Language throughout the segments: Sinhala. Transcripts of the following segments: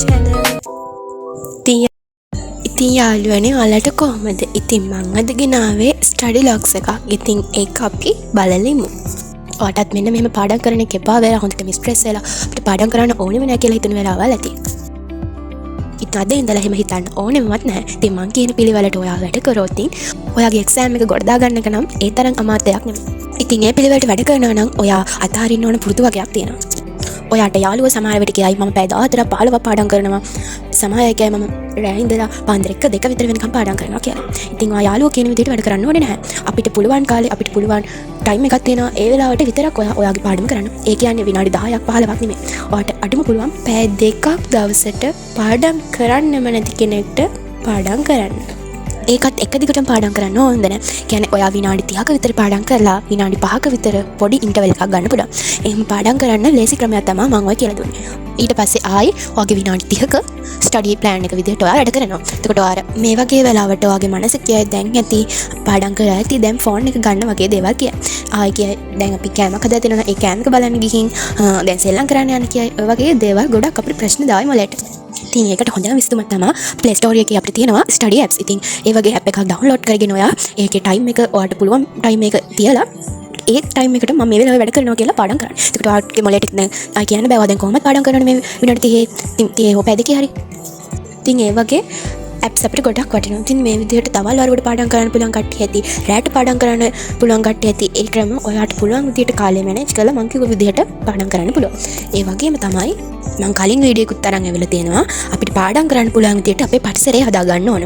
channel. ඉතින් යාළුවනේ ඔයාලට කොහමද? ඉතින් මං අද ගෙනාවේ ස්ටඩි ලොග්ස් එකක්. ඉතින් ඒක අපි බලලිමු. ඔයාටත් මෙන්න මෙහෙම පාඩම් කරන්න එපා වෙලා හොඳටම ස්ට්‍රෙස් වෙලා අපිට පාඩම් කරන්න ඕනෙම නැහැ කියලා හිතන වෙලාවල් ඇති. ඉතින් අද ඉඳලා එහෙම හිතන්න ඕනෙමවත් නැහැ. ඉතින් මං කියන පිළිවෙලට ඔයා වැඩ කරොත් ඔයාගේ එක්සෑම් එක ගොඩ දා ගන්න එක නම් ඒ තරම් අමාරු දෙයක් නෙමෙයි. ඉතින් මේ පිළිවෙලට වැඩ කරනවා නම් ඔයා අතාරින්න ඕන පුරුදු වගේක් තියෙනවා. ඔයාට යාළුවෝ සමහර විට කියයි මම පැය 14ක් 15ක් පාඩම් කරනවා. සමහර අය කියයි මම රෑ ඉඳලා පාන්දර 1 2 විතර වෙනකම් පාඩම් කරනවා කියලා. ඉතින් ඔයා යාළුවෝ කියන විදිහට වැඩ කරන්න ඕනේ නැහැ. අපිට පුළුවන් කාලේ අපිට පුළුවන් ටයිම් එකක් තියෙනවා. ඒ වෙලාවට විතරක් ඔයාගේ පාඩම කරන්න. ඒ කියන්නේ විනාඩි 10ක් 15ක් නෙමෙයි. ඔයාට අඩුම පුළුවන් පැය 2ක් දවසට පාඩම් කරන්නම නැති කෙනෙක්ට පාඩම් කරන්න. ඒකත් එක දිගටම පාඩම් කරන්න ඕනද නැහැ. කියන්නේ ඔයා විනාඩි 30ක විතර පාඩම් කරලා විනාඩි 5ක විතර පොඩි ඉන්ටර්වල් එකක් ගන්න පුළුවන්. එහෙම පාඩම් කරන්න ලේසි ක්‍රමයක් තමයි මම ඔය කියලා දුන්නේ. ඊට පස්සේ ආයි ඔයාගේ විනාඩි 30ක ස්ටඩි ප්ලෑන් එක විදිහට ඔයා වැඩ කරනවා. එතකොට ඔයාලා මේ වගේ වෙලාවට ඔයාගේ මනස කියයි දැන් ඇති පාඩම් කරලා ඇති දැන් ෆෝන් එක ගන්න වගේ දේවල් කියයි. ආයි කියයි දැන් අපි කෑමක් හදලා තියෙනවා ඒ කෑම එක බලන්න ගිහින් දැන් සෙල්ලම් කරන්න යන කියයි. ඔය වගේ දේවල් ගොඩක් අපිට ප්‍රශ්න දායි මොලේට. ඉතින් ඒකට හොඳම විසඳුම තමයි Play Store එකේ අපිට තියෙනවා ස්ටඩි ඇප්ස්. ඉතින් ඒ වගේ ඇප් එකක් ඩවුන්ලෝඩ් කරගෙන ඔයා ඒකේ ටයිම් එක ඔයාට පුළුවන් ටයිම් එක තියලා ඒ ටයිම් එකට මම මේ වෙලාවේ වැඩ කරනවා කියලා පාඩම් කරන්න. ඒකට ඔයාගේ මොලේට දැන් ආයි කියන්න බෑ. දැන් කොහොමද පාඩම් කරන්නේ මේ විනාඩි 30 ඉතින් ඒ පැය දෙකේ හරි. ඉතින් ඒ වගේ ඇප්ස් අපිට ගොඩක් වටිනවා. ඉතින් මේ විදිහට තවල් වරුවට පාඩම් කරන්න පුළුවන් කට්ටිය ඇති. රැට පාඩම් කරන්න පුළුවන් කට්ටිය ඇති. ඒ ක්‍රම ඔයාට පුළුවන් විදිහට කාලය මැනේජ් කරලා මං කිව්ව විදිහට පාඩම් කරන්න පුළුවන්. ඒ වගේම තමයි මං කලින් වීඩියෝ එකක් තරම් ඇවිල්ලා තියෙනවා. අපිට පාඩම් කරන්න පුළුවන් විදිහට අපේ පරිසරය හදා ගන්න ඕන.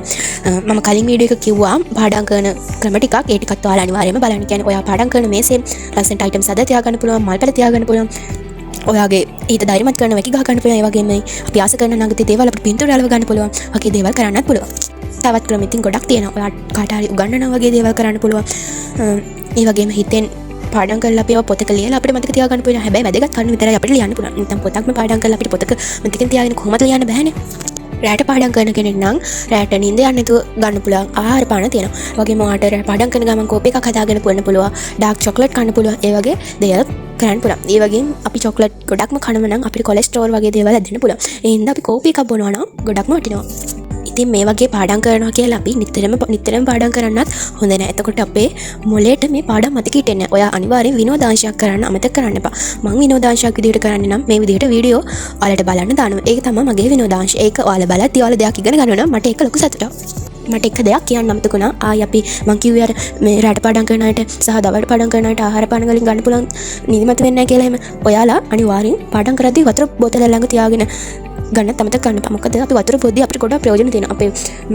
මම කලින් වීඩියෝ එක කිව්වා පාඩම් කරන ක්‍රම ටිකක්. ඒ ටිකත් ඔයාලා අනිවාර්යයෙන්ම බලන්න. කියන්නේ ඔයා පාඩම් කරන මේසේ ලස්සනට අයිටම්ස් හදලා තියාගන්න පුළුවන්, මල් පැල තියාගන්න පුළුවන්. ඔයාගේ ඊට ධෛර්යමත් කරන වැකි ගහ ගන්න පුළුවන්. ඒ වගේම අපි ආස කරන නගති දේවල් අපිට පින්තූර අලව ගන්න පුළුවන්. වගේ දේවල් කරන්නත් පුළුවන්. තවත් ක්‍රම ඉතින් ගොඩක් තියෙනවා. ඔයාට කාට හරි උගන්වනවා වගේ දේවල් කරන්න පුළුවන්. ඒ වගේම හිතෙන් පාඩම් කරලා අපි පොතක ලියලා අපිට මතක තියාගන්න පුළුවන්. හැබැයි වැදගත් කරුණු විතරයි අපිට ලියන්න පුළුවන්. නැත්නම් පොතක්ම පාඩම් කරලා අපිට පොතක මතකෙන් තියාගෙන කොහොමද ලියන්න බෑනේ. රැට පාඩම් කරන කෙනෙක් නම් රැට නිින්ද යන්නේ නැතුව ගන්න පුළුවන් ආහාර පාන තියෙනවා. වගේම ඔයාට රැට පාඩම් කරන ගමන් කෝපි එකක් හදාගෙන පුරන්න පුළුවන්. ඩාර්ක් චොක්ලට් කන්න පුළුවන්. ඒ වගේ දේවල් කරන්න පුළුවන්. ඒ වගේම අපි චොක්ලට් ගොඩක්ම කනම නම් අපිට කොලෙස්ටරෝල් වගේ දේවල් ඇදෙන්න පුළුවන්. ඒ හින්දා අපි කෝපි එකක් බොනවා නම් ගොඩක්ම වටිනවා. ඉතින් මේ වගේ පාඩම් කරනවා කියලා අපි නිතරම පාඩම් කරන්නත් හොඳ නැහැ. එතකොට අපේ මොලේට මේ පාඩම් මතක හිටින්නේ නැහැ. ඔයා අනිවාර්යෙන් විනෝදාංශයක් කරන්න අමතක කරන්න එපා. මම විනෝදාංශයක් විදිහට කරන්නේ නම් මේ විදිහට වීඩියෝ ඔයාලට බලන්න දානවා. ඒක තමයි මගේ විනෝදාංශය. ඒක ඔයාලා බලද්දී ඔයාලා දෙයක් ඉගෙන ගන්නවා නම් මට ඒක ලොකු සතුටක්. මට එක දෙයක් කියන්න අමතක වුණා. ආයි අපි මං කිව්වේ අර මේ රැට පාඩම් කරන අයට සහ දවල්ට පාඩම් කරන අයට ආහාර පාන වලින් ගන්න පුළුවන් නිදිමත වෙන්නේ නැහැ කියලා එහෙම. ඔයාලා අනිවාර්යෙන් පාඩම් කරද්දී වතුර බෝතල ළඟ තියාගෙන ගන්න තමත ගන්න. මොකද අපි වතුර බොද්දී අපිට ගොඩක් ප්‍රයෝජන තියෙනවා. අපේ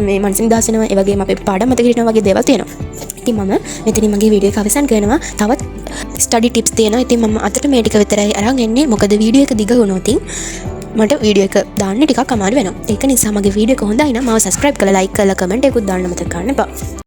මේ මනස නිදහස් වෙනවා. ඒ වගේම අපේ පාඩම් මතක හිටිනවා වගේ දේවල් තියෙනවා. ඉතින් මම මෙතනින් මගේ වීඩියෝ එක අවසන් කරනවා. තවත් ස්ටඩි ටිප්ස් තියෙනවා. ඉතින් මම අතට මේ ටික විතරයි අරන් එන්නේ. මොකද වීඩියෝ එක දිග වුණොත් මට වීඩියෝ එක දාන්න ටිකක් අමාරු වෙනවා. ඒක නිසා මගේ වීඩියෝ එක හොඳයි නම් මාව සබ්ස්ක්‍රයිබ් කරලා ලයික් කරලා කමෙන්ට් එකකුත් දාන්න මතක ගන්න එපා.